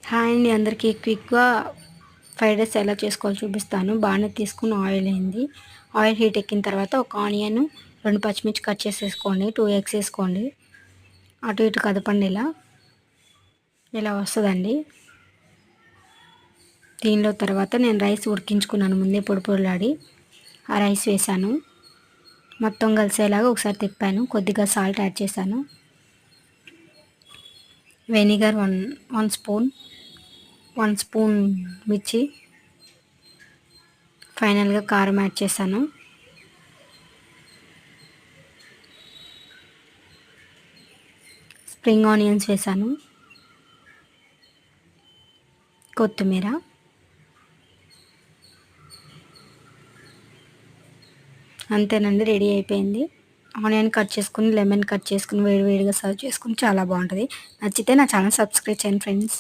Hi అండి, అందరికీ క్విక్గా ఫ్రైడ్ రైస్ ఎలా చేసుకోవాలో చూపిస్తాను. బాగానే తీసుకుని ఆయిల్ అయింది. ఆయిల్ హీట్ ఎక్కిన తర్వాత ఒక ఆనియన్, 2 పచ్చిమిర్చి కట్ చేసేసుకోండి. 2 ఎగ్స్ వేసుకోండి. అటు ఇటు కదపండి. ఇలా వస్తుందండి. దీనిలో తర్వాత నేను రైస్ ఉడికించుకున్నాను ముందే పొడి పొడిలాడి. ఆ రైస్ వేసాను. మొత్తం కలిసేలాగా ఒకసారి తిప్పాను. కొద్దిగా సాల్ట్ యాడ్ చేశాను. వెనిగర్ 1 స్పూన్, 1 స్పూన్ మిర్చి, ఫైనల్గా కారం యాడ్ చేశాను. స్ప్రింగ్ ఆనియన్స్ వేసాను. కొత్తిమీర, అంతేనండి, రెడీ అయిపోయింది. ఆనియన్ కట్ చేసుకుని, లెమన్ కట్ చేసుకుని వేడివేడిగా సర్వ్ చేసుకుని చాలా బాగుంటుంది. నచ్చితే నా ఛానల్ సబ్స్క్రైబ్ చేయండి ఫ్రెండ్స్.